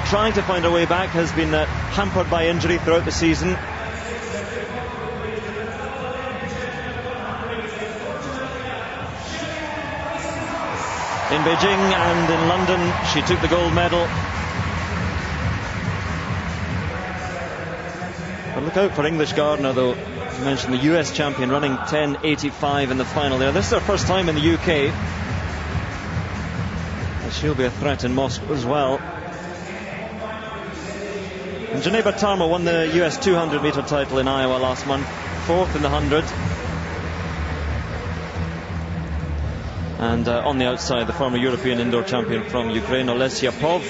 trying to find her way back, has been hampered by injury throughout the season. In Beijing and in London, she took the gold medal. But look out for English Gardner, though. You mentioned the US champion running 10.85 in the final there. This is her first time in the UK. And she'll be a threat in Moscow as well. And Jeneba TARMOH won the US 200 meter title in Iowa last month, 4th in the 100. And on the outside, the former European indoor champion from Ukraine, Olesya POVH.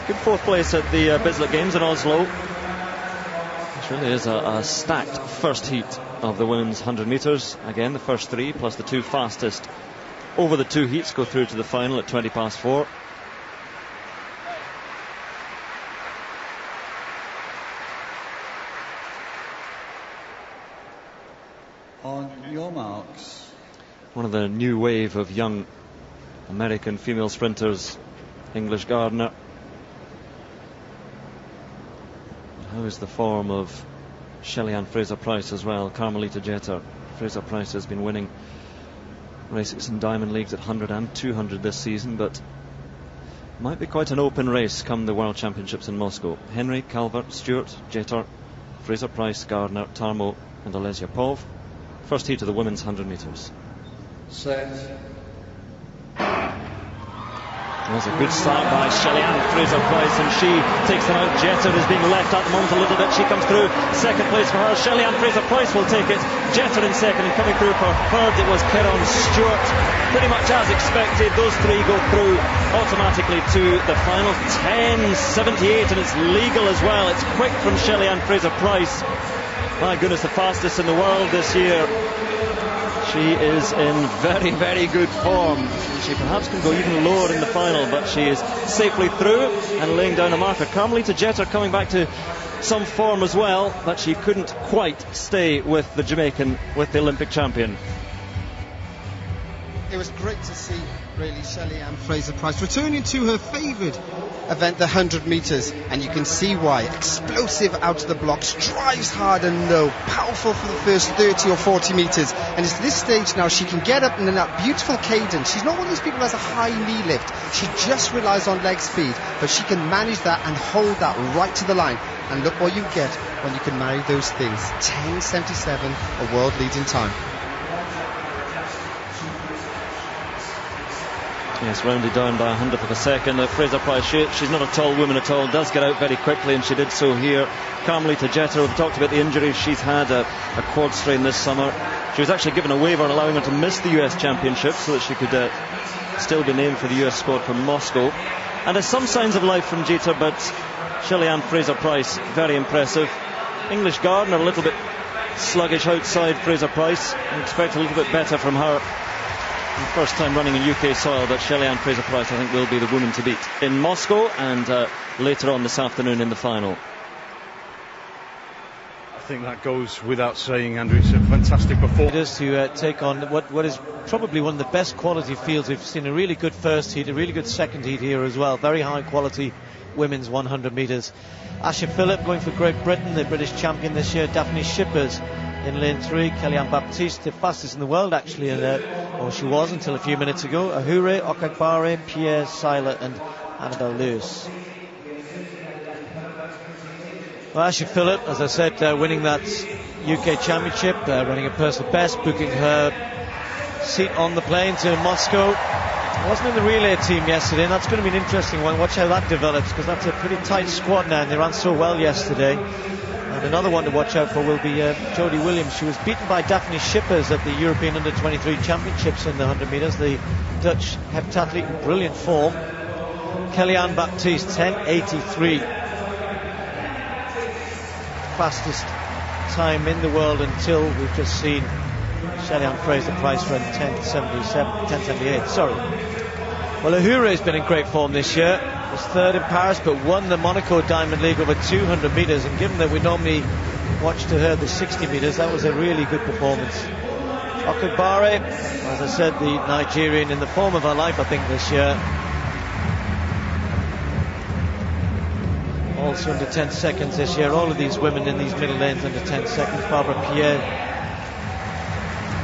Good 4th place at the Bislett Games in Oslo. This really is a stacked first heat of the women's 100 metres. Again, the first 3 plus the 2 fastest over the 2 heats go through to the final at 4:20. On your marks. One of the new wave of young American female sprinters, English Gardner. How is the form of Shelly-Ann FRASER-PRYCE as well? Carmelita Jeter. FRASER-PRYCE has been winning races in Diamond Leagues at 100 and 200 this season, but might be quite an open race come the World Championships in Moscow. Henry, Calvert, Stewart, Jeter, FRASER-PRYCE, Gardner, TARMOH and Olesya POVH. First heat of the women's 100 metres. Set. There's a good start by Shelly-Ann FRASER-PRYCE, and she takes them out. Jeter is being left at the moment a little bit. She comes through. Second place for her. Shelly-Ann FRASER-PRYCE will take it. Jeter in second, and coming through for third it was Kerron Stewart. Pretty much as expected, those 3 go through automatically to the final. 10.78, and it's legal as well. It's quick from Shelly-Ann FRASER-PRYCE. My goodness, the fastest in the world this year. She is in very, very good form. She perhaps can go even lower in the final, but she is safely through and laying down a marker. Carmelita Jeter coming back to some form as well, but she couldn't quite stay with the Jamaican, with the Olympic champion. It was great to see, really, Shelly-Ann FRASER-PRYCE returning to her favoured event, the 100 metres, and you can see why. Explosive out of the blocks, drives hard and low, powerful for the first 30 or 40 metres, and it's this stage now she can get up in that beautiful cadence. She's not one of these people who has a high knee lift. She just relies on leg speed, but she can manage that and hold that right to the line. And look what you get when you can marry those things. 10.77, a world leading time. Yes, rounded down by 100th of a second. FRASER-PRYCE, she's not a tall woman at all, does get out very quickly, and she did so here. Carmelita Jeter, we've talked about the injuries. She's had a quad strain this summer. She was actually given a waiver allowing her to miss the US Championship so that she could still be named for the US squad for Moscow. And there's some signs of life from Jeter, but Shelly-Ann FRASER-PRYCE, very impressive. English Gardner, a little bit sluggish outside FRASER-PRYCE. I expect a little bit better from her. First time running in UK soil, but Shelly-Ann FRASER-PRYCE I think will be the woman to beat in Moscow and later on this afternoon in the final. I think that goes without saying, Andrew. It's a fantastic performance. To take on what is probably one of the best quality fields. We've seen a really good first heat, a really good second heat here as well. Very high quality women's 100 metres. Asha Philip going for Great Britain, the British champion this year. Dafne SCHIPPERS in lane 3. Ann BAPTISTE, the fastest in the world actually, or she was until a few minutes ago. AHOURE, Okagbare, Pierre, Sailer and Anabelle Lewis. Well, Asha Philip, as I said, winning that UK championship, running a personal best, booking her seat on the plane to Moscow. Wasn't in the relay team yesterday, and that's going to be an interesting one. Watch how that develops, because that's a pretty tight squad now, and they ran so well yesterday. And another one to watch out for will be Jodie Williams. She was beaten by Dafne SCHIPPERS at the European Under-23 Championships in the 100 metres. The Dutch heptathlete in brilliant form. Ann BAPTISTE, 10.83. Fastest time in the world until we've just seen Shelly-Ann FRASER-PRYCE run 10.78. Sorry. Well, AHOURE has been in great form this year. Was third in Paris, but won the Monaco Diamond League over 200 metres. And given that we normally watch to her the 60 metres, that was a really good performance. Okagbare, as I said, the Nigerian in the form of her life, I think, this year. also under 10 seconds this year. All of these women in these middle lanes under 10 seconds. Barbara Pierre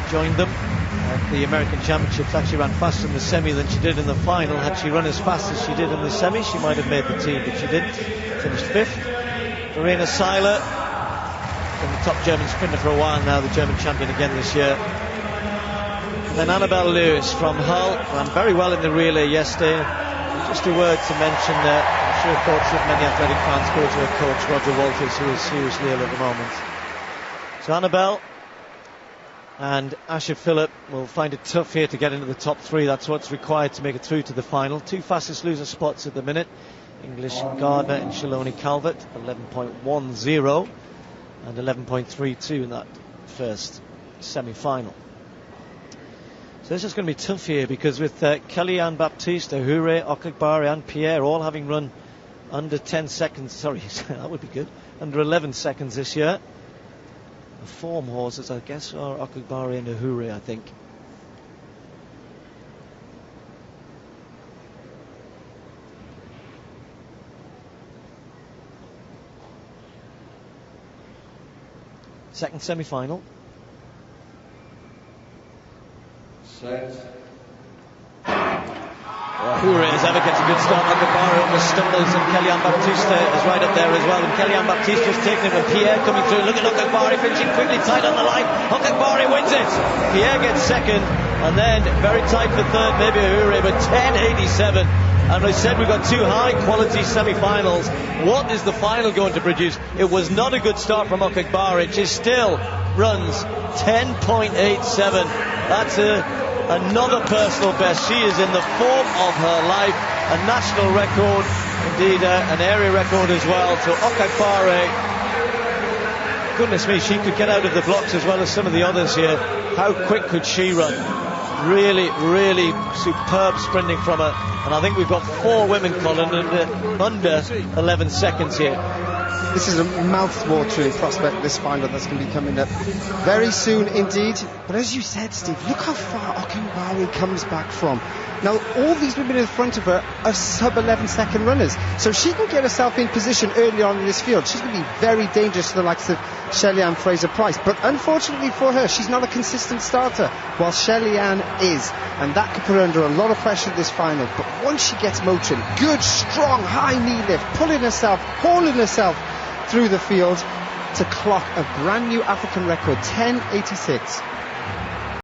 joined them at the American Championships. Actually ran faster in the semi than she did in the final. Had she run as fast as she did in the semi, she might have made the team, but she didn't. Finished 5th. Verena Sailer, been the top German sprinter for a while now, the German champion again this year. And then Anabelle Lewis from Hull ran very well in the relay yesterday. Just a word to mention that I'm sure thoughts of many athletic fans go to her coach Roger Walters, who is seriously ill at the moment. So Anabelle and Asha Philip will find it tough here to get into the top 3. That's what's required to make it through to the final. 2 fastest loser spots at the minute. English Gardner and Schillonie CALVERT, 11.10 and 11.32 in that first semi-final. So this is going to be tough here, because with Ann Baptiste, AHOURE, Okagbare and Pierre all having run under 10 seconds, sorry, that would be good, under 11 seconds this year. The form horses, I guess, are Okagbare and AHOURE, I think. Second semi-final. Set. AHOURE as ever gets a good start. Okagbare almost stumbles, and Ann Baptiste is right up there as well. And Ann Baptiste just taking it with Pierre coming through. Look at Okagbare finishing quickly, tight on the line. Okagbare wins it. Pierre gets second, and then very tight for third, maybe AHOURE, but 10.87. And I said we've got 2 high-quality semi-finals. What is the final going to produce? It was not a good start from Okagbare. She still runs 10.87. That's another personal best. She is in the form of her life. A national record, indeed an area record as well. So Okagbare, goodness me, she could get out of the blocks as well as some of the others here. How quick could she run? Really, really superb sprinting from her. And I think we've got 4 women, Colin, under 11 seconds here. This is a mouth-watering prospect, this final that's going to be coming up very soon indeed. But as you said, Steve, look how far Okagbare comes back from. Now, all these women in front of her are sub-11-second runners. So she can get herself in position early on in this field. She's going to be very dangerous to the likes of Shelly-Ann FRASER-PRYCE. But unfortunately for her, she's not a consistent starter, while Shelly-Ann is. And that could put her under a lot of pressure this final. But once she gets motoring, good, strong, high knee lift, pulling herself, hauling herself through the field to clock a brand new African record, 10.86.